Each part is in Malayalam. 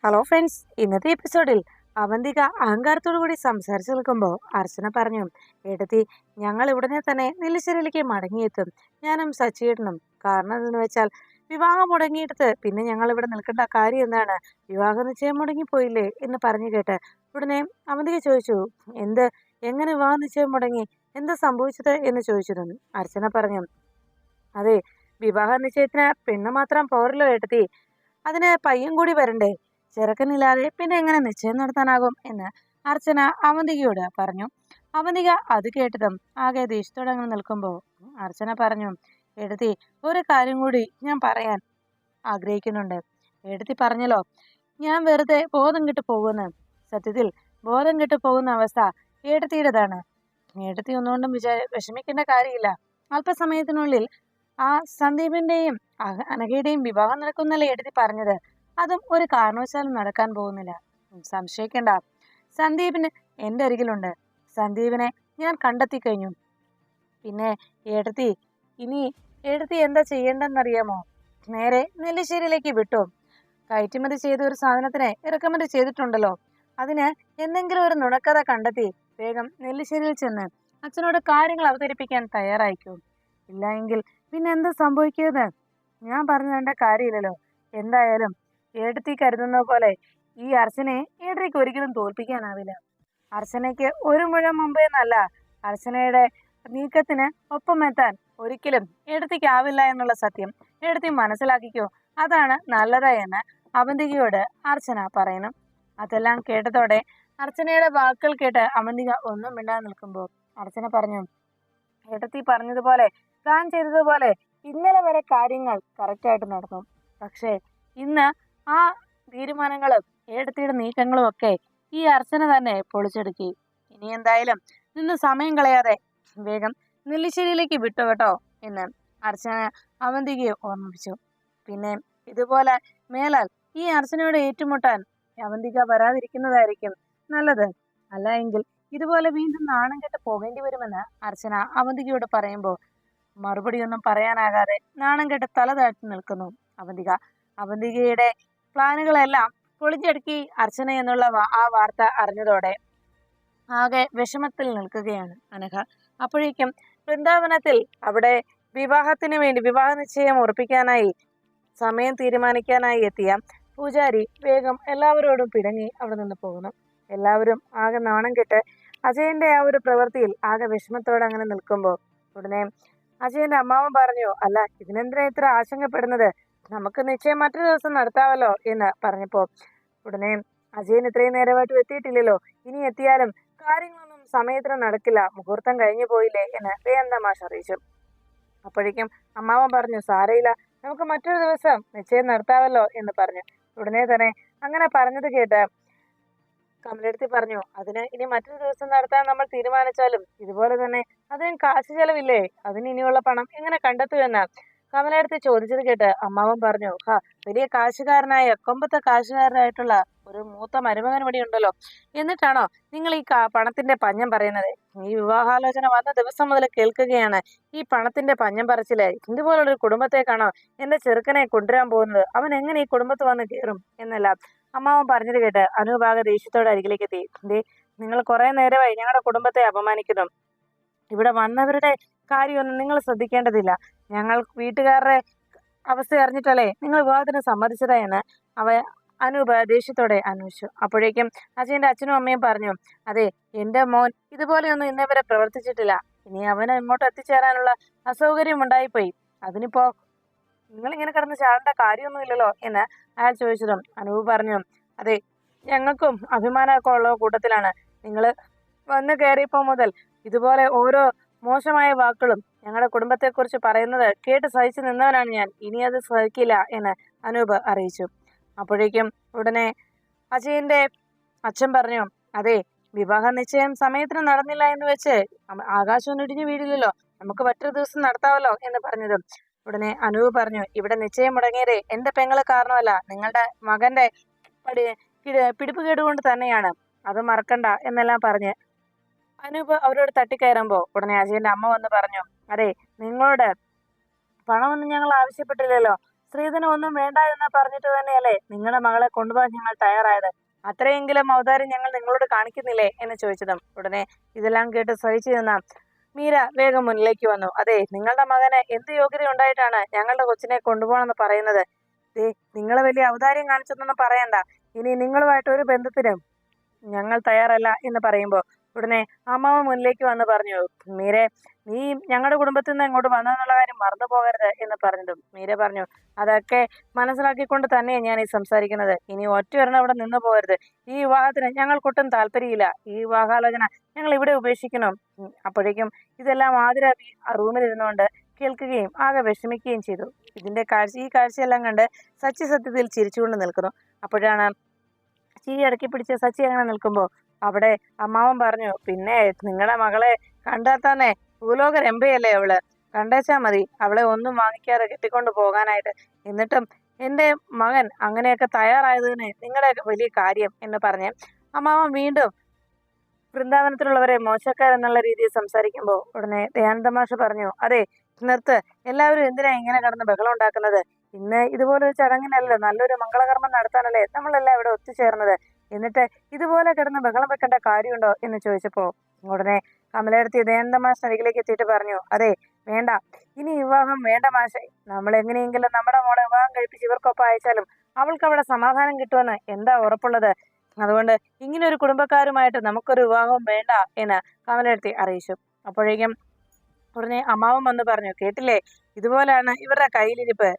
ഹലോ ഫ്രണ്ട്സ്, ഇന്നത്തെ എപ്പിസോഡിൽ അവന്തിക അഹങ്കാരത്തോടു കൂടി സംസാരിച്ചു നിൽക്കുമ്പോൾ അർച്ചന പറഞ്ഞു, ഏട്ടത്തി, ഞങ്ങൾ ഉടനെ തന്നെ നെല്ലിശ്ശേരിയിലേക്ക് മടങ്ങിയെത്തും, ഞാനും സച്ചിയേട്ടനും. കാരണം എന്തെന്ന് വെച്ചാൽ വിവാഹം മുടങ്ങിയെടുത്ത് പിന്നെ ഞങ്ങൾ ഇവിടെ നിൽക്കേണ്ട കാര്യം എന്താണ്, വിവാഹ നിശ്ചയം മുടങ്ങിപ്പോയില്ലേ എന്ന് പറഞ്ഞു കേട്ട് ഉടനെ അവന്തിക ചോദിച്ചു, എന്ത്, എങ്ങനെ വിവാഹ നിശ്ചയം മുടങ്ങി, എന്താ സംഭവിച്ചത് എന്ന് ചോദിച്ചിരുന്നു. അർച്ചന പറഞ്ഞു, അതെ, വിവാഹ നിശ്ചയത്തിന് പെണ്ണ് മാത്രം പോരല്ലോ ഏട്ടത്തി, അതിന് പയ്യൻ കൂടി വരണ്ടേ, ചെറുക്കനില്ലാതെ പിന്നെ എങ്ങനെ നിശ്ചയം നടത്താനാകും എന്ന് അർച്ചന അവന്തികയോട് പറഞ്ഞു. അവന്തിക അത് കേട്ടതും ആകെ ദേഷ്യത്തോടെ അങ്ങനെ നിൽക്കുമ്പോൾ അർച്ചന പറഞ്ഞു, എടുത്തി, ഒരു കാര്യം കൂടി ഞാൻ പറയാൻ ആഗ്രഹിക്കുന്നുണ്ട്. എടുത്തി പറഞ്ഞല്ലോ ഞാൻ വെറുതെ ബോധം കെട്ടു പോകുന്നു. സത്യത്തിൽ ബോധം കെട്ടു പോകുന്ന അവസ്ഥ ഏടത്തിയുടേതാണ്. ഏടത്തി ഒന്നുകൊണ്ടും വിഷമിക്കേണ്ട കാര്യമില്ല. അല്പസമയത്തിനുള്ളിൽ ആ സന്ദീപിന്റെയും അനഘയുടെയും വിവാഹം നടക്കുന്നല്ലേ ഏടത്തി പറഞ്ഞത്. അതും ഒരു കാരണവശാലും നടക്കാൻ പോകുന്നില്ല. സംശയിക്കണ്ട, സന്ദീപിന് എന്റെ അരികിലുണ്ട്. സന്ദീപിനെ ഞാൻ കണ്ടെത്തി കഴിഞ്ഞു. പിന്നെ ഏടത്തി, ഇനി ഏടത്തി എന്താ ചെയ്യേണ്ടെന്നറിയാമോ? നേരെ നെല്ലിശ്ശേരിയിലേക്ക് വിട്ടോ. കയറ്റുമതി ചെയ്ത ഒരു സാധനത്തിനെ ഇറക്കുമതി ചെയ്തിട്ടുണ്ടല്ലോ, അതിന് എന്തെങ്കിലും ഒരു നുണക്കഥ കണ്ടെത്തി വേഗം നെല്ലിശ്ശേരിയിൽ ചെന്ന് അച്ഛനോട് കാര്യങ്ങൾ അവതരിപ്പിക്കാൻ തയ്യാറായിക്കൂ. ഇല്ല എങ്കിൽ പിന്നെ എന്താ സംഭവിക്കുന്നത്? ഞാൻ പറഞ്ഞു തരേണ്ട കാര്യമില്ലല്ലോ. എന്തായാലും ഏടത്തി കരുതുന്ന പോലെ ഈ അർച്ചനയെ ഏടത്തിക്ക് ഒരിക്കലും തോൽപ്പിക്കാനാവില്ല. അർച്ചനയ്ക്ക് ഒരു മുഴം മുമ്പേ എന്നല്ല, അർച്ചനയുടെ നീക്കത്തിന് ഒപ്പമെത്താൻ ഒരിക്കലും ഏടത്തിക്കാവില്ല എന്നുള്ള സത്യം ഏടത്തി മനസ്സിലാക്കിക്കോ. അതാണ് നല്ലത് എന്ന് അവന്തികയോട് അർച്ചന പറയുന്നു. അതെല്ലാം കേട്ടതോടെ അർച്ചനയുടെ വാക്കുകൾ കേട്ട് അവന്തിക ഒന്നും മിണ്ടാതെ നിൽക്കുമ്പോൾ അർച്ചന പറഞ്ഞു, ഏടത്തി പറഞ്ഞതുപോലെ, പ്ലാൻ ചെയ്തതുപോലെ ഇന്നലെ വരെ കാര്യങ്ങൾ കറക്റ്റായിട്ട് നടന്നു. പക്ഷേ ഇന്ന് ആ തീരുമാനങ്ങളും ഏടത്തിയുടെ നീക്കങ്ങളും ഒക്കെ ഈ അർച്ചന തന്നെ പൊളിച്ചെടുക്കി. ഇനി എന്തായാലും നിന്ന് സമയം കളയാതെ വേഗം നെല്ലിശ്ശേരിയിലേക്ക് വിട്ടു കേട്ടോ എന്ന് അർച്ചന അവന്തികയെ ഓർമ്മിപ്പിച്ചു. പിന്നെ ഇതുപോലെ മേലാൽ ഈ അർച്ചനയോട് ഏറ്റുമുട്ടാൻ അവന്തിക വരാതിരിക്കുന്നതായിരിക്കും നല്ലത്. അല്ല എങ്കിൽ ഇതുപോലെ വീണ്ടും നാണം കെട്ട് പോകേണ്ടി വരുമെന്ന് അർച്ചന അവന്തികയോട് പറയുമ്പോൾ മറുപടിയൊന്നും പറയാനാകാതെ നാണം കെട്ട് തല താഴ്ത്തി നിൽക്കുന്നു അവന്തിക. അവന്തികയുടെ പ്ലാനുകളെല്ലാം പൊളിച്ചടുക്കി അർച്ചന എന്നുള്ള ആ വാർത്ത അറിഞ്ഞതോടെ ആകെ വിഷമത്തിൽ നിൽക്കുകയാണ് അനഘ. അപ്പോഴേക്കും വൃന്ദാവനത്തിൽ അവിടെ വിവാഹത്തിന് വേണ്ടി വിവാഹ നിശ്ചയം ഉറപ്പിക്കാനായി സമയം തീരുമാനിക്കാനായി എത്തിയ പൂജാരി വേഗം എല്ലാവരോടും പിടങ്ങി അവിടെ നിന്ന് പോകുന്നു. എല്ലാവരും ആകെ നാണം കെട്ട് അജയന്റെ ആ ഒരു പ്രവൃത്തിയിൽ ആകെ വിഷമത്തോടെ അങ്ങനെ നിൽക്കുമ്പോൾ ഉടനെ അജയന്റെ അമ്മാവൻ പറഞ്ഞു, അല്ല, ഇതിനെന്തിനാ ഇത്ര ആശങ്കപ്പെടുന്നത്, നമുക്ക് നിശ്ചയം മറ്റൊരു ദിവസം നടത്താമല്ലോ എന്ന് പറഞ്ഞപ്പോ ഉടനെ അജയൻ ഇത്രയും നേരമായിട്ടും എത്തിയിട്ടില്ലല്ലോ, ഇനി എത്തിയാലും കാര്യങ്ങളൊന്നും സമയത്തിന് നടക്കില്ല, മുഹൂർത്തം കഴിഞ്ഞു പോയില്ലേ എന്ന് വേദമാഷ് അറിയിച്ചു. അപ്പോഴേക്കും അമ്മാവൻ പറഞ്ഞു, സാരയില്ല, നമുക്ക് മറ്റൊരു ദിവസം നിശ്ചയം നടത്താമല്ലോ എന്ന് പറഞ്ഞു. ഉടനെ തന്നെ അങ്ങനെ പറഞ്ഞത് കേട്ട് കമലെടുത്തി പറഞ്ഞു, അതിന് ഇനി മറ്റൊരു ദിവസം നടത്താൻ നമ്മൾ തീരുമാനിച്ചാലും ഇതുപോലെ തന്നെ അതിന് കാശ് ചെലവില്ലേ, അതിന് ഇനിയുള്ള പണം എങ്ങനെ കണ്ടെത്തുമെന്ന് കമലെടുത്തി ചോദിച്ചത് കേട്ട് അമ്മാവൻ പറഞ്ഞു, വലിയ കാശുകാരനായ കൊമ്പത്തെ കാശുകാരനായിട്ടുള്ള ഒരു മൂത്ത മരുമകൻ ഇവിടെ ഉണ്ടല്ലോ, എന്നിട്ടാണോ നിങ്ങൾ ഈ പണത്തിന്റെ പഞ്ഞം പറയുന്നത്? ഈ വിവാഹാലോചന വന്ന ദിവസം മുതൽ കേൾക്കുകയാണ് ഈ പണത്തിന്റെ പഞ്ഞം പറച്ചില്. ഇതുപോലുള്ളൊരു കുടുംബത്തേക്കാണോ എന്റെ ചെറുക്കനെ കൊണ്ടുവരാൻ പോകുന്നത്? അവൻ എങ്ങനെ ഈ കുടുംബത്ത് വന്ന് കയറും എന്നെല്ലാം അമ്മാവൻ പറഞ്ഞത് കേട്ട് അനുഭാഗ ദേഷ്യത്തോടെ അരികിലേക്ക് എത്തി. നിങ്ങൾ കുറെ നേരമായി ഞങ്ങളുടെ കുടുംബത്തെ അപമാനിക്കുന്നു. ഇവിടെ വന്നവരുടെ കാര്യമൊന്നും നിങ്ങൾ ശ്രദ്ധിക്കേണ്ടതില്ല. ഞങ്ങൾ വീട്ടുകാരുടെ അവസ്ഥ അറിഞ്ഞിട്ടല്ലേ നിങ്ങൾ വിവാഹത്തിന് സമ്മതിച്ചതാ എന്ന് അനൂപ ദേഷ്യത്തോടെ അന്വേഷിച്ചു. അപ്പോഴേക്കും അജയന്റെ അച്ഛനും അമ്മയും പറഞ്ഞു, അതെ, എന്റെ മോൻ ഇതുപോലെയൊന്നും ഇന്നേവരെ പ്രവർത്തിച്ചിട്ടില്ല. ഇനി അവന് ഇങ്ങോട്ട് എത്തിച്ചേരാനുള്ള അസൗകര്യം ഉണ്ടായിപ്പോയി. അതിനിപ്പോ നിങ്ങൾ ഇങ്ങനെ കിടന്ന് ചാടേണ്ട കാര്യമൊന്നുമില്ലല്ലോ എന്ന് അയാൾ ചോദിച്ചതും അനൂപ് പറഞ്ഞു, അതെ, ഞങ്ങൾക്കും അഭിമാനമൊക്കെ ഉള്ള കൂട്ടത്തിലാണ്. നിങ്ങൾ വന്ന് കയറിയപ്പോ മുതൽ ഇതുപോലെ ഓരോ മോശമായ വാക്കുകളും ഞങ്ങളുടെ കുടുംബത്തെക്കുറിച്ച് പറയുന്നത് കേട്ട് സഹിച്ചു നിന്നവനാണ് ഞാൻ. ഇനി അത് സഹിക്കില്ല എന്ന് അനൂപ് അറിയിച്ചു. അപ്പോഴേക്കും ഉടനെ അജയന്റെ അച്ഛൻ പറഞ്ഞു, അതെ, വിവാഹ നിശ്ചയം സമയത്തിന് നടന്നില്ല എന്ന് വെച്ച് ആകാശം ഇടിഞ്ഞു വീഴില്ലല്ലോ, നമുക്ക് മറ്റൊരു ദിവസം നടത്താമല്ലോ എന്ന് പറഞ്ഞതും ഉടനെ അനൂപ് പറഞ്ഞു, ഇവിടെ നിശ്ചയം മുടങ്ങിയതേ എന്റെ പെങ്ങള് കാരണമല്ല, നിങ്ങളുടെ മകന്റെ പിടിപ്പ് കേടുകൊണ്ട് തന്നെയാണ്, അത് മറക്കണ്ട എന്നെല്ലാം പറഞ്ഞ് അനൂപ് അവരോട് തട്ടിക്കയറുമ്പോ ഉടനെ അജയന്റെ അമ്മ വന്ന് പറഞ്ഞു, അതെ, നിങ്ങളോട് പണമൊന്നും ഞങ്ങൾ ആവശ്യപ്പെട്ടില്ലല്ലോ, സ്ത്രീധനം ഒന്നും വേണ്ട എന്ന് പറഞ്ഞിട്ട് തന്നെയല്ലേ നിങ്ങളുടെ മകളെ കൊണ്ടുപോകാൻ ഞങ്ങൾ തയ്യാറായത്. അത്രയെങ്കിലും ഔദാര്യം ഞങ്ങൾ നിങ്ങളോട് കാണിക്കുന്നില്ലേ എന്ന് ചോദിച്ചതും ഉടനെ ഇതെല്ലാം കേട്ട് സഹിച്ചു നിന്ന മീര വേഗം മുന്നിലേക്ക് വന്നു. അതെ, നിങ്ങളുടെ മകന് എന്ത് യോഗ്യത ഉണ്ടായിട്ടാണ് ഞങ്ങളുടെ കൊച്ചിനെ കൊണ്ടുപോകണമെന്ന് പറയുന്നത്? ദേ, നിങ്ങൾ വലിയ ഔദാര്യം കാണിച്ചെന്നൊന്നും പറയണ്ട. ഇനി നിങ്ങളുമായിട്ട് ഒരു ബന്ധത്തിനും ഞങ്ങൾ തയ്യാറല്ല എന്ന് പറയുമ്പോൾ ഉടനെ അമ്മാവ മുന്നിലേക്ക് വന്ന് പറഞ്ഞു, മീരെ, നീ ഞങ്ങളുടെ കുടുംബത്തിൽ നിന്ന് ഇങ്ങോട്ട് വന്നെന്നുള്ള കാര്യം മറന്നു പോകരുത് എന്ന് പറഞ്ഞതും മീര പറഞ്ഞു, അതൊക്കെ മനസ്സിലാക്കിക്കൊണ്ട് തന്നെയാണ് ഞാൻ ഈ സംസാരിക്കുന്നത്. ഇനി ഒറ്റയൊരെണ്ണം ഇവിടെ നിന്ന് പോകരുത്. ഈ വിവാഹത്തിന് ഞങ്ങൾക്കൊട്ടും താല്പര്യമില്ല. ഈ വിവാഹാലോചന ഞങ്ങൾ ഇവിടെ ഉപേക്ഷിക്കണം. അപ്പോഴേക്കും ഇതെല്ലാം ആതിര റൂമിലിരുന്നുകൊണ്ട് കേൾക്കുകയും ആകെ വിഷമിക്കുകയും ചെയ്തു. ഈ കാഴ്ചയെല്ലാം കണ്ട് സച്ചി സത്യത്തിൽ ചിരിച്ചുകൊണ്ട് നിൽക്കുന്നു. അപ്പോഴാണ് ചിരി അടക്കി പിടിച്ച് സച്ചി അങ്ങനെ നിൽക്കുമ്പോൾ അവിടെ അമ്മാവൻ പറഞ്ഞു, പിന്നെ നിങ്ങളുടെ മകളെ കണ്ടാൽ തന്നെ ഭൂലോക രമ്പയല്ലേ അവള്. കണ്ടേച്ചാ മതി അവളെ ഒന്നും വാങ്ങിക്കാതെ കെട്ടിക്കൊണ്ട് പോകാനായിട്ട്. എന്നിട്ടും എൻ്റെ മകൻ അങ്ങനെയൊക്കെ തയ്യാറായതിന് നിങ്ങളുടെ വലിയ കാര്യം എന്ന് പറഞ്ഞ് അമ്മാവൻ വീണ്ടും വൃന്ദാവനത്തിലുള്ളവരെ മോശക്കാരെന്നുള്ള രീതിയിൽ സംസാരിക്കുമ്പോൾ ഉടനെ ദയാനന്ദ മാഷ് പറഞ്ഞു, അതെ, നിർത്ത്. എല്ലാവരും എന്തിനാ ഇങ്ങനെ കിടന്ന് ബഹളം ഉണ്ടാക്കുന്നത്? ഇന്ന് ഇതുപോലൊരു ചടങ്ങിനല്ലോ, നല്ലൊരു മംഗളകർമ്മം നടത്താനല്ലേ നമ്മളെല്ലാം ഇവിടെ ഒത്തുചേർന്നത്. എന്നിട്ട് ഇതുപോലെ കിടന്ന് ബഹളം വെക്കേണ്ട കാര്യമുണ്ടോ എന്ന് ചോദിച്ചപ്പോൾ ഉടനെ കമലയെടുത്ത് ദയാനന്ദ മാഷ് അരികിലേക്ക് എത്തിയിട്ട് പറഞ്ഞു, അതെ, വേണ്ട, ഇനി വിവാഹം വേണ്ട മാഷെ. നമ്മൾ എങ്ങനെയെങ്കിലും നമ്മുടെ മോളെ വിവാഹം കഴിപ്പിച്ച് ഇവർക്കൊപ്പം അയച്ചാലും അവൾക്ക് അവിടെ സമാധാനം കിട്ടുമെന്ന് എന്താ ഉറപ്പുള്ളത്? അതുകൊണ്ട് ഇങ്ങനെ ഒരു കുടുംബക്കാരുമായിട്ട് നമുക്കൊരു വിവാഹവും വേണ്ട എന്ന് കമലയെടുത്തി അറിയിച്ചു. അപ്പോഴേക്കും ഉടനെ അമ്മാവൻ വന്ന് പറഞ്ഞു, കേട്ടില്ലേ, ഇതുപോലെയാണ് ഇവരുടെ കയ്യിലിരിപ്പ്.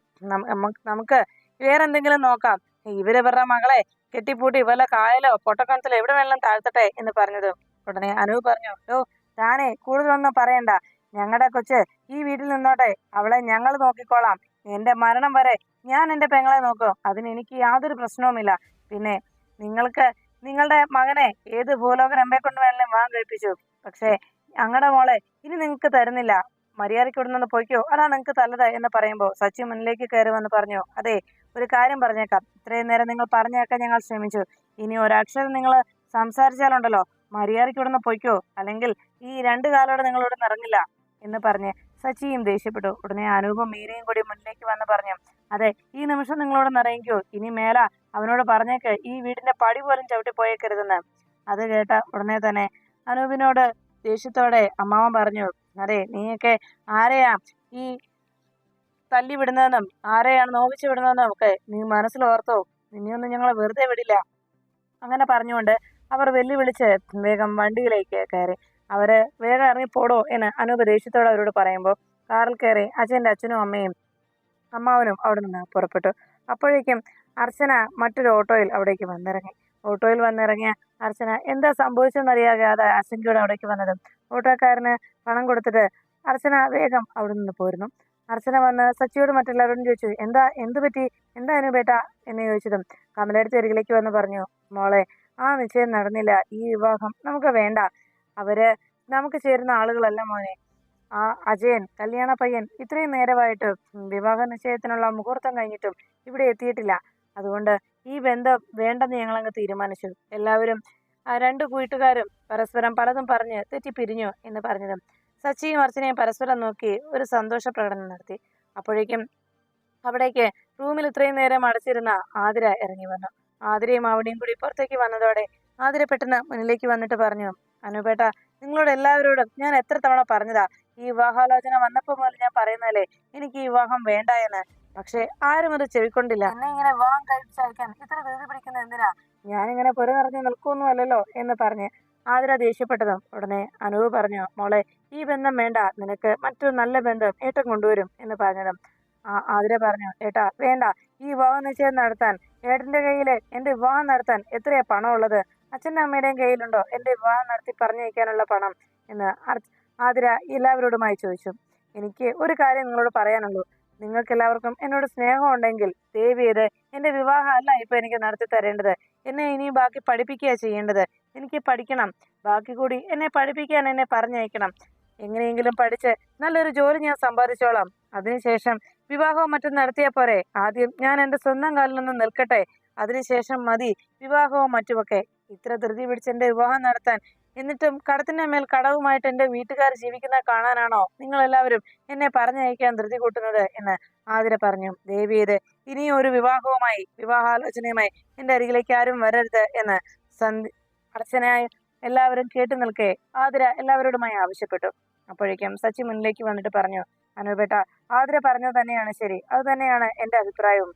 നമുക്ക് വേറെന്തെങ്കിലും നോക്കാം. ഇവരുടെ മകളെ കെട്ടിപ്പൂട്ടി വല്ല കായലോ പൊട്ടക്കണത്തിലോ എവിടെ വേണമെങ്കിലും താഴ്ത്തട്ടെ എന്ന് പറഞ്ഞത് ഉടനെ അനൂപ് പറഞ്ഞു, താനേ കൂടുതലൊന്നും പറയണ്ട. ഞങ്ങളുടെ കൊച്ച് ഈ വീട്ടിൽ നിന്നോട്ടെ. അവളെ ഞങ്ങൾ നോക്കിക്കോളാം. എൻ്റെ മരണം വരെ ഞാൻ എൻ്റെ പെങ്ങളെ നോക്കും. അതിന് എനിക്ക് യാതൊരു പ്രശ്നവുമില്ല. പിന്നെ നിങ്ങൾക്ക് നിങ്ങളുടെ മകനെ ഏത് ഭൂലോക രമ്പെ കൊണ്ട് വേണമെങ്കിലും വിവാഹം കഴിപ്പിച്ചു. പക്ഷേ ഞങ്ങളുടെ മോളെ ഇനി നിങ്ങൾക്ക് തരുന്നില്ല. മര്യാദയ്ക്ക് ഇവിടെ നിന്ന് പോയിക്കോ, അതാ നിങ്ങൾക്ക് നല്ലത് എന്ന് പറയുമ്പോൾ സച്ചി മുന്നിലേക്ക് കയറി വന്ന് പറഞ്ഞു, അതെ, ഒരു കാര്യം പറഞ്ഞേക്കാം. ഇത്രയും നേരം നിങ്ങൾ പറഞ്ഞേക്കാൻ ഞങ്ങൾ ശ്രമിച്ചു. ഇനി ഒരക്ഷരം നിങ്ങൾ സംസാരിച്ചാലുണ്ടല്ലോ, മര്യാദയ്ക്ക് ഇവിടെ നിന്ന് പോയിക്കോ, അല്ലെങ്കിൽ ഈ 2 കാലോടെ നിങ്ങളിവിടെ ഇറങ്ങില്ല എന്ന് പറഞ്ഞ് സച്ചിയും ദേഷ്യപ്പെട്ടു. ഉടനെ അനൂപും മീരയും കൂടി മുന്നിലേക്ക് വന്ന് പറഞ്ഞു, അതെ, ഈ നിമിഷം നിങ്ങളോട് നിറയിക്കോ. ഇനി മേല അവനോട് പറഞ്ഞേക്ക് ഈ വീടിന്റെ പടി പോലും ചവിട്ടി പോയേക്കരുതെന്ന്. അത് കേട്ട ഉടനെ തന്നെ അനൂപിനോട് ദേഷ്യത്തോടെ അമ്മാവൻ പറഞ്ഞു, അതെ, നീയൊക്കെ ആരെയാ ഈ തല്ലി വിടുന്നതെന്നും ആരെയാണ് നോവിച്ചു വിടുന്നതെന്നും ഒക്കെ നീ മനസ്സിലോർത്തോ. നിന്നെയൊന്നും ഞങ്ങൾ വെറുതെ വിടില്ല. അങ്ങനെ പറഞ്ഞുകൊണ്ട് അവർ വെല്ലുവിളിച്ച് വേഗം വണ്ടിയിലേക്ക് കയറി. അവര് വേഗം ഇറങ്ങിപ്പോടോ എന്ന് അനൂപ് ദേഷ്യത്തോടെ അവരോട് പറയുമ്പോൾ കാറിൽ കയറി അച്ഛൻ്റെ അച്ഛനും അമ്മയും അമ്മാവനും അവിടെ നിന്ന് പുറപ്പെട്ടു. അപ്പോഴേക്കും അർച്ചന മറ്റൊരു ഓട്ടോയിൽ അവിടേക്ക് വന്നിറങ്ങി. ഓട്ടോയിൽ വന്നിറങ്ങിയ അർച്ചന എന്താ സംഭവിച്ചെന്നറിയാതെ ആശങ്കയോടെ അവിടേക്ക് വന്നതും ഓട്ടോക്കാരന് പണം കൊടുത്തിട്ട് അർച്ചന വേഗം അവിടെ നിന്ന് പോരുന്നു. അർച്ചന വന്ന് സച്ചിയോട് മറ്റെല്ലാവരോടും ചോദിച്ചു, എന്ത് പറ്റി, എന്താ അനൂപേട്ട എന്ന് ചോദിച്ചതും കമലയുടെ അരികിലേക്ക് വന്ന് പറഞ്ഞു, മോളെ, ആ നിശ്ചയം നടന്നില്ല. ഈ വിവാഹം നമുക്ക് വേണ്ട. അവര് നമുക്ക് ചേരുന്ന ആളുകളല്ല മോനെ. ആ അജയൻ, കല്യാണ പയ്യൻ, ഇത്രയും നേരമായിട്ട് വിവാഹ നിശ്ചയത്തിനുള്ള മുഹൂർത്തം കഴിഞ്ഞിട്ടും ഇവിടെ എത്തിയിട്ടില്ല. അതുകൊണ്ട് ഈ ബന്ധം വേണ്ടെന്ന് ഞങ്ങളങ്ങ് തീരുമാനിച്ചു. എല്ലാവരും 2 കൂട്ടുകാരും പരസ്പരം പലതും പറഞ്ഞ് തെറ്റിപ്പിരിഞ്ഞു എന്ന് പറഞ്ഞതും സച്ചിയും അർച്ചനയും പരസ്പരം നോക്കി ഒരു സന്തോഷ പ്രകടനം നടത്തി. അപ്പോഴേക്കും അവിടേക്ക് റൂമിൽ ഇത്രയും നേരം അടച്ചിരുന്ന ആതിര ഇറങ്ങി വന്നു. ആതിരയും അവിടെയും കൂടി പുറത്തേക്ക് വന്നതോടെ ആതിര പെട്ടെന്ന് മുന്നിലേക്ക് വന്നിട്ട് പറഞ്ഞു, അനുപേട്ട, നിങ്ങളോട് എല്ലാവരോടും ഞാൻ എത്ര തവണ പറഞ്ഞതാ, ഈ വിവാഹാലോചന വന്നപ്പോൾ മുതൽ ഞാൻ പറയുന്നതല്ലേ എനിക്ക് ഈ വിവാഹം വേണ്ട എന്ന്. പക്ഷെ ആരും അത് ചെവിക്കൊണ്ടില്ല. എന്നെ ഇങ്ങനെ വിവാഹം കഴിച്ചയക്കാൻ ഇത്ര ധൃതി പിടിക്കുന്നത് എന്തിനാ? ഞാനിങ്ങനെ പുര നിറഞ്ഞു നിൽക്കൊന്നും അല്ലല്ലോ എന്ന് പറഞ്ഞ് ആതിര ദേഷ്യപ്പെട്ടതും ഉടനെ അനൂപ് പറഞ്ഞു, മോളെ, ഈ ബന്ധം വേണ്ട, നിനക്ക് മറ്റൊരു നല്ല ബന്ധം ഏട്ടൻ കൊണ്ടുവരും എന്ന് പറഞ്ഞതും ആതിര പറഞ്ഞു, ഏട്ടാ വേണ്ട, ഈ വിവാഹ നിശ്ചയം നടത്താൻ ഏട്ടന്റെ കയ്യില് എന്റെ വിവാഹം നടത്താൻ എത്രയാ പണം ഉള്ളത്? അച്ഛൻ്റെ അമ്മയുടെയും കയ്യിലുണ്ടോ എന്റെ വിവാഹം നടത്തി പറഞ്ഞയക്കാനുള്ള പണം എന്ന് ആതിര എല്ലാവരോടുമായി ചോദിച്ചു. എനിക്ക് ഒരു കാര്യം നിങ്ങളോട് പറയാനുള്ളൂ. നിങ്ങൾക്ക് എല്ലാവർക്കും എന്നോട് സ്നേഹം ഉണ്ടെങ്കിൽ ദയവ് ചെയ്ത് എന്റെ വിവാഹം അല്ല ഇപ്പൊ എനിക്ക് നടത്തി തരേണ്ടത്. എന്നെ ഇനി ബാക്കി പഠിപ്പിക്കുക ചെയ്യേണ്ടത്. എനിക്ക് പഠിക്കണം. ബാക്കി കൂടി എന്നെ പഠിപ്പിക്കാൻ എന്നെ പറഞ്ഞയക്കണം. എങ്ങനെയെങ്കിലും പഠിച്ച് നല്ലൊരു ജോലി ഞാൻ സമ്പാദിച്ചോളാം. അതിനുശേഷം വിവാഹവും മറ്റും നടത്തിയാൽ പോരെ? ആദ്യം ഞാൻ എൻ്റെ സ്വന്തം കാലിൽ നിന്ന് നിൽക്കട്ടെ. അതിനുശേഷം മതി വിവാഹവും മറ്റുമൊക്കെ. ഇത്ര ധൃതി പിടിച്ച് എൻ്റെ വിവാഹം നടത്താൻ എന്നിട്ടും കടത്തിന്റെ മേൽ കടവുമായിട്ട് എന്റെ വീട്ടുകാർ ജീവിക്കുന്ന കാണാനാണോ നിങ്ങൾ എല്ലാവരും എന്നെ പറഞ്ഞയക്കാൻ ധൃതി കൂട്ടുന്നത് എന്ന് ആതിര പറഞ്ഞു. ദേവിയത് ഇനിയും ഒരു വിവാഹാലോചനയുമായി എന്റെ അരികിലേക്ക് ആരും വരരുത് എന്ന് അർച്ചനയായി എല്ലാവരും കേട്ടു നിൽക്കെ ആതിര എല്ലാവരോടുമായി ആവശ്യപ്പെട്ടു. അപ്പോഴേക്കും സച്ചി മുന്നിലേക്ക് വന്നിട്ട് പറഞ്ഞു, അനൂപേട്ട, ആതിര പറഞ്ഞത് തന്നെയാണ് ശരി, അത് തന്നെയാണ് എന്റെ അഭിപ്രായവും.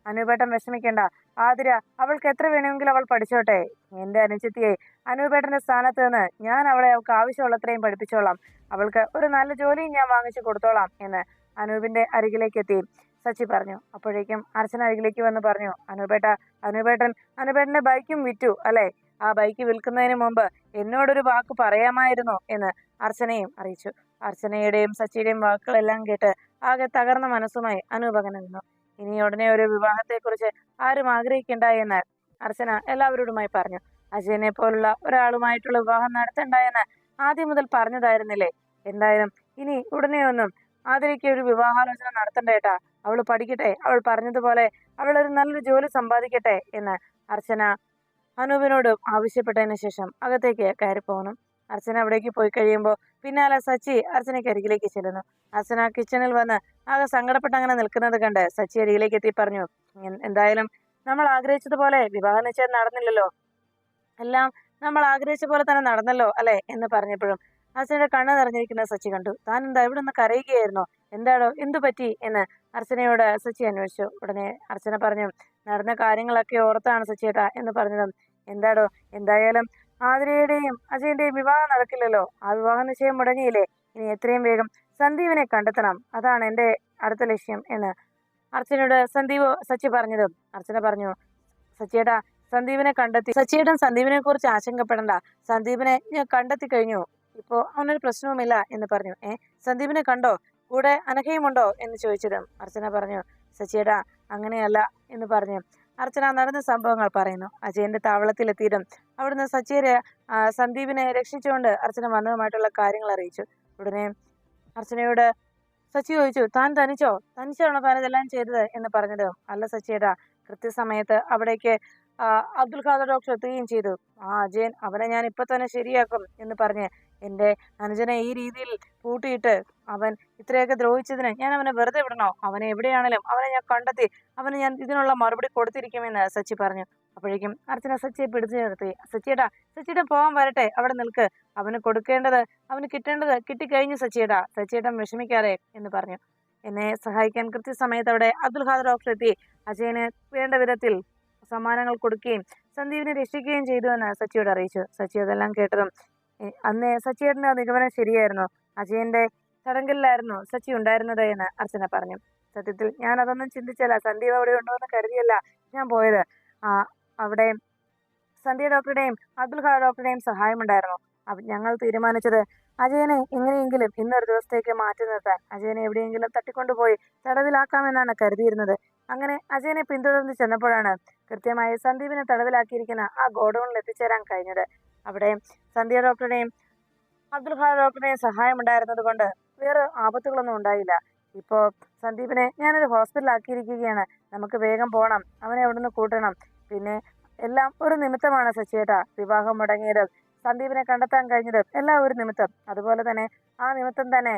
അനൂപേട്ടൻ വിഷമിക്കേണ്ട, ആതിര അവൾക്ക് എത്ര വേണമെങ്കിലും അവൾ പഠിച്ചോട്ടെ. എന്റെ അനുജത്തിയെ അനൂപേട്ടന്റെ സ്ഥാനത്ത് നിന്ന് ഞാൻ അവൾക്ക് ആവശ്യമുള്ളത്രയും പഠിപ്പിച്ചോളാം. അവൾക്ക് ഒരു നല്ല ജോലിയും ഞാൻ വാങ്ങിച്ചു കൊടുത്തോളാം എന്ന് അനൂപിന്റെ അരികിലേക്ക് എത്തി സച്ചി പറഞ്ഞു. അപ്പോഴേക്കും അർച്ചന അരികിലേക്ക് വന്ന് പറഞ്ഞു, അനൂപേട്ടന്റെ ബൈക്കും വിറ്റു അല്ലെ? ആ ബൈക്ക് വിൽക്കുന്നതിന് മുമ്പ് എന്നോടൊരു വാക്ക് പറയാമായിരുന്നു എന്ന് അർച്ചനയും അറിയിച്ചു. അർച്ചനയുടെയും സച്ചിയുടെയും വാക്കുകളെല്ലാം കേട്ട് ആകെ തകർന്ന മനസ്സുമായി അനൂപ് അങ്ങനെ നിന്നു. ഇനി ഉടനെ ഒരു വിവാഹത്തെക്കുറിച്ച് ആരും ആഗ്രഹിക്കേണ്ട എന്ന് അർച്ചന എല്ലാവരോടുമായി പറഞ്ഞു. അജയനെ പോലുള്ള ഒരാളുമായിട്ടുള്ള വിവാഹം നടത്തണ്ട എന്ന് ആദ്യം മുതൽ പറഞ്ഞതായിരുന്നില്ലേ? എന്തായാലും ഇനി ഉടനെ ഒന്നും ആതിരയ്ക്ക് ഒരു വിവാഹാലോചന നടത്തണ്ടേട്ടാ. അവൾ പഠിക്കട്ടെ, അവൾ പറഞ്ഞതുപോലെ അവൾ ഒരു നല്ലൊരു ജോലി സമ്പാദിക്കട്ടെ എന്ന് അർച്ചന അനൂപിനോട് ആവശ്യപ്പെട്ടതിന് ശേഷം അകത്തേക്ക് കയറി പോകുന്നു. അർച്ചന അവിടേക്ക് പോയി കഴിയുമ്പോൾ പിന്നാലെ സച്ചി അർച്ചനയ്ക്ക് അരികിലേക്ക് ചെല്ലുന്നു. അർച്ചന കിച്ചണിൽ വന്ന് ആകെ സങ്കടപ്പെട്ട് അങ്ങനെ നിൽക്കുന്നത് കണ്ട് സച്ചി അരികിലേക്ക് എത്തി പറഞ്ഞു, എന്തായാലും നമ്മൾ ആഗ്രഹിച്ചതുപോലെ വിവാഹ നിശ്ചയം നടന്നില്ലല്ലോ, എല്ലാം നമ്മൾ ആഗ്രഹിച്ച പോലെ തന്നെ നടന്നല്ലോ അല്ലെ എന്ന് പറഞ്ഞപ്പോഴും അർച്ചനയുടെ കണ്ണ് നിറഞ്ഞിരിക്കുന്ന സച്ചി കണ്ടു. താൻ എന്താ ഇവിടെ നിന്ന് കരയുകയായിരുന്നോ? എന്താടോ, എന്തു പറ്റി എന്ന് അർച്ചനയോട് സച്ചി അന്വേഷിച്ചു. ഉടനെ അർച്ചന പറഞ്ഞു, നടന്ന കാര്യങ്ങളൊക്കെ ഓർത്താണ് സച്ചിയേട്ടാ എന്ന് പറഞ്ഞതും, എന്താടോ, എന്തായാലും ആതിരയുടെയും അജയന്റെയും വിവാഹം നടക്കില്ലല്ലോ, ആ വിവാഹ നിശ്ചയം മുടങ്ങിയില്ലേ? ഇനി എത്രയും വേഗം സന്ദീപിനെ കണ്ടെത്തണം, അതാണ് എന്റെ അടുത്ത ലക്ഷ്യം എന്ന് അർച്ചനയോട് സച്ചി പറഞ്ഞതും അർച്ചന പറഞ്ഞു, സച്ചിയേട്ടാ, സന്ദീപിനെ കണ്ടെത്തി. സച്ചിയേട്ടൻ സന്ദീപിനെ കുറിച്ച് ആശങ്കപ്പെടണ്ട, സന്ദീപിനെ ഞാൻ കണ്ടെത്തി കഴിഞ്ഞു, ഇപ്പോ അവനൊരു പ്രശ്നവുമില്ല എന്ന് പറഞ്ഞു. സന്ദീപിനെ കണ്ടോ? കൂടെ അനഘയുമുണ്ടോ എന്ന് ചോദിച്ചതും അർച്ചന പറഞ്ഞു, സച്ചിയേട്ടാ, അങ്ങനെയല്ല എന്ന് പറഞ്ഞു അർച്ചന നടന്ന സംഭവങ്ങൾ പറയുന്നു. അജയന്റെ താവളത്തിലെത്തിയതും അവിടുന്ന് സന്ദീപിനെ രക്ഷിച്ചുകൊണ്ട് അർച്ചന വന്നതുമായിട്ടുള്ള കാര്യങ്ങൾ അറിയിച്ചു. ഉടനെ അർച്ചനയോട് സച്ചി ചോദിച്ചു, താൻ തനിച്ചാണോ താൻ ഇതെല്ലാം ചെയ്തത് എന്ന് പറഞ്ഞതും, അല്ല സച്ചിയേട്ടാ, കൃത്യസമയത്ത് അവിടേക്ക് അബ്ദുൽ ഖാദർ ഡോക്ടർ എത്തുകയും ചെയ്തു. അജയൻ, അവനെ ഞാൻ ഇപ്പൊ തന്നെ ശരിയാക്കും എന്ന് പറഞ്ഞ് എന്റെ അനുജനെ ഈ രീതിയിൽ പൂട്ടിയിട്ട് അവൻ ഇത്രയൊക്കെ ദ്രോഹിച്ചതിന് ഞാൻ അവനെ വെറുതെ വിടണോ? അവനെ എവിടെയാണെങ്കിലും അവനെ ഞാൻ കണ്ടെത്തി ഞാൻ ഇതിനുള്ള മറുപടി കൊടുത്തിരിക്കുമെന്ന് സച്ചി പറഞ്ഞു. അപ്പോഴേക്കും അർച്ചന സച്ചിയെ പിടിച്ചു നിർത്തി, സച്ചിയേട്ടൻ പോകാൻ വരട്ടെ, അവിടെ നിൽക്ക്, അവന് കൊടുക്കേണ്ടത് അവന് കിട്ടേണ്ടത് കിട്ടിക്കഴിഞ്ഞു സച്ചിയേട്ടൻ വിഷമിക്കാതെ എന്ന് പറഞ്ഞു. എന്നെ സഹായിക്കാൻ കൃത്യസമയത്ത് അവിടെ അബ്ദുൽ ഖാദർ ഡോക്ടർ എത്തി അജയന് വേണ്ട വിധത്തിൽ സമ്മാനങ്ങൾ കൊടുക്കുകയും സന്ദീപിനെ രക്ഷിക്കുകയും ചെയ്തു എന്ന് സച്ചിയോട് അറിയിച്ചു. സച്ചി അതെല്ലാം കേട്ടതും, അന്ന് സച്ചിയേട്ടന്റെ നിഗമനം ശരിയായിരുന്നു, അജയന്റെ ചടങ്ങിലായിരുന്നു സച്ചി ഉണ്ടായിരുന്നത് എന്ന് അർച്ചന പറഞ്ഞു. സത്യത്തിൽ ഞാൻ അതൊന്നും ചിന്തിച്ചല്ല, സന്ദീപ് അവിടെ ഉണ്ടോ എന്ന് കരുതിയല്ല ഞാൻ പോയത്. അവിടെ സന്ധ്യ ഡോക്ടറുടെയും അബ്ദുൽ ഖാദർ ഡോക്ടറുടെയും സഹായമുണ്ടായിരുന്നു. ഞങ്ങൾ തീരുമാനിച്ചത് അജയനെ എങ്ങനെയെങ്കിലും ഇന്നൊരു ദിവസത്തേക്ക് മാറ്റി നിർത്താൻ, അജയനെ എവിടെയെങ്കിലും തട്ടിക്കൊണ്ടുപോയി തടവിലാക്കാമെന്നാണ് കരുതിയിരുന്നത്. അങ്ങനെ അജയനെ പിന്തുടർന്ന് ചെന്നപ്പോഴാണ് കൃത്യമായി സന്ദീപിനെ തടവിലാക്കിയിരിക്കുന്ന ആ ഗോഡൌണിൽ എത്തിച്ചേരാൻ കഴിഞ്ഞത്. അവിടെ സന്ധ്യ ഡോക്ടറുടെയും അബ്ദുൽ ഖാദർ ഡോക്ടറുടെയും സഹായം ഉണ്ടായിരുന്നത് കൊണ്ട് വേറെ ആപത്തുകളൊന്നും ഉണ്ടായില്ല. ഇപ്പോ സന്ദീപിനെ ഞാനൊരു ഹോസ്പിറ്റലിൽ ആക്കിയിരിക്കുകയാണ്, നമുക്ക് വേഗം പോകണം, അവനെ അവിടുന്ന് കൂട്ടണം. പിന്നെ എല്ലാം ഒരു നിമിത്തമാണ് സച്ചിയേട്ടാ, വിവാഹം മുടങ്ങിയത്, സന്ദീപിനെ കണ്ടെത്താൻ കഴിഞ്ഞത് എല്ലാം ഒരു നിമിത്തം. അതുപോലെ തന്നെ ആ നിമിത്തം തന്നെ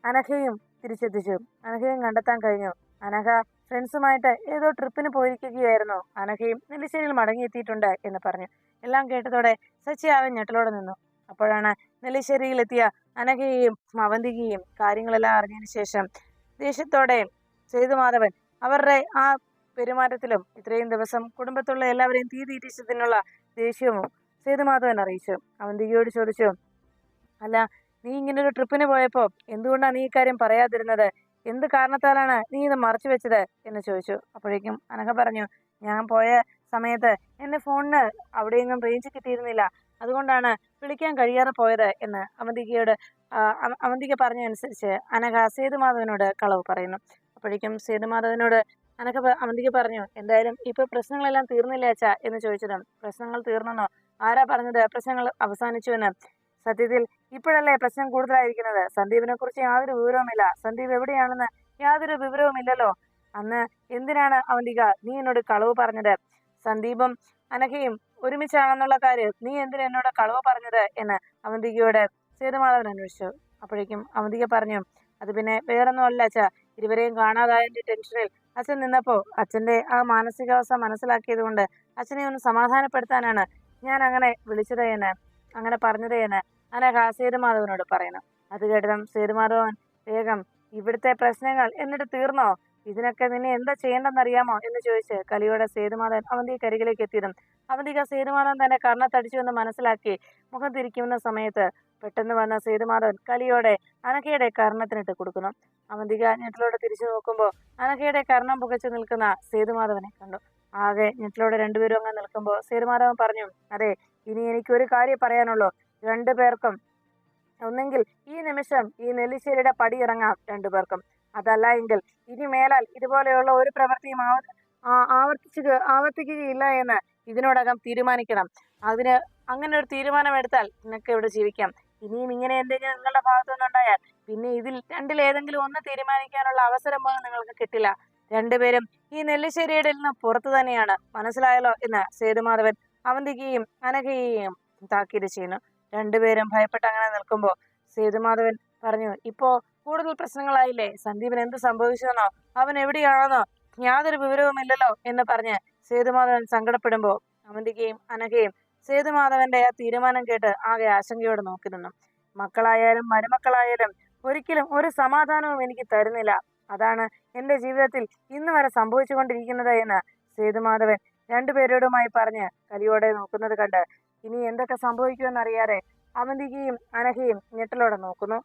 അനഘയും തിരിച്ചെത്തിച്ചു, അനഘയും കണ്ടെത്താൻ കഴിഞ്ഞു. അനഘ ഫ്രണ്ട്സുമായിട്ട് ഏതോ ട്രിപ്പിന് പോയിരിക്കുകയായിരുന്നു, അനഘയും നെല്ലിശ്ശേരിയിൽ മടങ്ങിയെത്തിയിട്ടുണ്ട് എന്ന് പറഞ്ഞു. എല്ലാം കേട്ടതോടെ സച്ചി ആകെ ഞെട്ടലോടെ നിന്നു. അപ്പോഴാണ് നെല്ലിശ്ശേരിയിലെത്തിയ അനഘയെയും അവന്തികയും കാര്യങ്ങളെല്ലാം അറിഞ്ഞതിന് ശേഷം ദേഷ്യത്തോടെ സേതുമാധവൻ അവരുടെ ആ പെരുമാറ്റത്തിലും ഇത്രയും ദിവസം കുടുംബത്തുള്ള എല്ലാവരെയും തീറ്റിച്ചതിനുള്ള ദേഷ്യവും സേതുമാധവൻ അറിയിച്ചു. അവന്തികയോട് ചോദിച്ചു, അല്ല, നീ ഇങ്ങനൊരു ട്രിപ്പിന് പോയപ്പോ എന്തുകൊണ്ടാണ് നീ ഇക്കാര്യം പറയാതിരുന്നത്? എന്ത് കാരണത്താലാണ് നീ ഇത് മറച്ചു വെച്ചത് എന്ന് ചോദിച്ചു. അപ്പോഴേക്കും അനഘ പറഞ്ഞു, ഞാൻ പോയ സമയത്ത് എന്റെ ഫോണിന് അവിടെയൊന്നും റേഞ്ച് കിട്ടിയിരുന്നില്ല, അതുകൊണ്ടാണ് വിളിക്കാൻ കഴിയാതെ പോയത് എന്ന് അവന്തിക പറഞ്ഞതനുസരിച്ച് അനഘ സേതുമാധവനോട് കളവ് പറയുന്നു. അപ്പോഴേക്കും സേതുമാധവനോട് അവന്തിക പറഞ്ഞു, എന്തായാലും ഇപ്പൊ പ്രശ്നങ്ങളെല്ലാം തീർന്നില്ലേ അച്ഛാ എന്ന് ചോദിച്ചതും, പ്രശ്നങ്ങൾ തീർന്നെന്നോ? ആരാ പറഞ്ഞത് പ്രശ്നങ്ങൾ അവസാനിച്ചു എന്ന്? സത്യത്തിൽ ഇപ്പോഴല്ലേ പ്രശ്നം കൂടുതലായിരിക്കുന്നത്. സന്ദീപിനെ കുറിച്ച് യാതൊരു വിവരവുമില്ല, സന്ദീപ് എവിടെയാണെന്ന് യാതൊരു വിവരവുമില്ലല്ലോ. അന്ന് എന്തിനാണ് അവന്തിക നീ എന്നോട് കളവ് പറഞ്ഞത്? സന്ദീപും അനഘയും ഒരുമിച്ചാണെന്നുള്ള കാര്യം നീ എന്തിനാ എന്നോട് കളവ് പറഞ്ഞത് എന്ന് അവന്തികയോട് സേതുമാധവൻ അന്വേഷിച്ചു. അപ്പോഴേക്കും അവന്തിക പറഞ്ഞു, അത് പിന്നെ വേറൊന്നും അല്ല അച്ഛാ, ഇരുവരെയും കാണാതായതിന്റെ ടെൻഷനിൽ അച്ഛൻ നിന്നപ്പോ അച്ഛന്റെ ആ മാനസികാവസ്ഥ മനസ്സിലാക്കിയത് കൊണ്ട് അച്ഛനെ ഒന്ന് സമാധാനപ്പെടുത്താനാണ് ഞാൻ അങ്ങനെ വിളിച്ചത് എന്ന്, അങ്ങനെ പറഞ്ഞത് എന്ന് അനഘ സേതുമാധവനോട് പറയുന്നു. അത് കേട്ടതും സേതുമാധവൻ വേഗം, ഇവിടുത്തെ പ്രശ്നങ്ങൾ എന്നിട്ട് തീർന്നോ? ഇതിനൊക്കെ നിന്നെ എന്താ ചെയ്യേണ്ടെന്നറിയാമോ എന്ന് ചോദിച്ച് കലിയോടെ സേതുമാധവൻ അവന്തികരികിലേക്ക് എത്തിയതും അവന്തിക സേതുമാധവൻ തന്നെ കർണത്തടിച്ചു എന്ന് മനസ്സിലാക്കി മുഖം തിരിക്കുന്ന സമയത്ത് പെട്ടെന്ന് വന്ന സേതുമാധവൻ കലിയോടെ അനഘയുടെ കർണത്തിനിട്ട് കൊടുക്കുന്നു. അവന്തിക ഞെട്ടിലോടെ തിരിച്ചു നോക്കുമ്പോൾ അനഘയുടെ കർണം പുകച്ചു നിൽക്കുന്ന സേതുമാധവനെ കണ്ടു. ആകെ ഞെട്ടിലോടെ രണ്ടുപേരും അങ്ങ് നിൽക്കുമ്പോൾ സേതുമാധവൻ പറഞ്ഞു, അതെ, ഇനി എനിക്ക് ഒരു കാര്യം പറയാനുള്ളൂ. രണ്ടുപേർക്കും ഒന്നെങ്കിൽ ഈ നിമിഷം ഈ നെല്ലിശ്ശേരിയുടെ പടി ഇറങ്ങാം രണ്ടുപേർക്കും, അതല്ല എങ്കിൽ ഇനി മേലാൽ ഇതുപോലെയുള്ള ഒരു പ്രവൃത്തിയും ആവർത്തിക്കുകയില്ല എന്ന് ഇതിനോടകം തീരുമാനിക്കണം. അതിന് അങ്ങനെ ഒരു തീരുമാനം എടുത്താൽ നിനക്ക് ഇവിടെ ജീവിക്കാം. ഇനിയും ഇങ്ങനെ എന്തെങ്കിലും നിങ്ങളുടെ ഭാഗത്തു നിന്നുണ്ടായാൽ പിന്നെ ഇതിൽ രണ്ടിലേതെങ്കിലും ഒന്ന് തീരുമാനിക്കാനുള്ള അവസരം പോലും നിങ്ങൾക്ക് കിട്ടില്ല. രണ്ടുപേരും ഈ നെല്ലിശ്ശേരിയുടെ നിന്ന് പുറത്തു തന്നെയാണ്, മനസ്സിലായല്ലോ എന്ന് സേതുമാധവൻ അവന്തികയെയും അനഘയെയും താക്കീത് ചെയ്യുന്നു. രണ്ടുപേരും ഭയപ്പെട്ട് അങ്ങനെ നിൽക്കുമ്പോൾ സേതുമാധവൻ പറഞ്ഞു, ഇപ്പോ കൂടുതൽ പ്രശ്നങ്ങളായില്ലേ? സന്ദീപിന് എന്ത് സംഭവിച്ചെന്നോ അവൻ എവിടെയാണെന്നോ യാതൊരു വിവരവുമില്ലല്ലോ എന്ന് പറഞ്ഞ് സേതുമാധവൻ സങ്കടപ്പെടുമ്പോൾ അവന്തികയും അനഘയും സേതുമാധവന്റെ ആ തീരുമാനം കേട്ട് ആകെ ആശങ്കയോടെ നോക്കി നിന്നു. മക്കളായാലും മരുമക്കളായാലും ഒരിക്കലും ഒരു സമാധാനവും എനിക്ക് തരുന്നില്ല. അതാണ് എന്റെ ജീവിതത്തിൽ ഇന്ന് വരെ സംഭവിച്ചുകൊണ്ടിരിക്കുന്നത് എന്ന് സേതുമാധവൻ രണ്ടുപേരോടുമായി പറഞ്ഞ് കലിയോടെ നോക്കുന്നത് കണ്ട് ഇനി എന്തൊക്കെ സംഭവിക്കുമെന്നറിയാതെ അവന്തികയും അനഘയും ഞെട്ടലോടെ നോക്കുന്നു.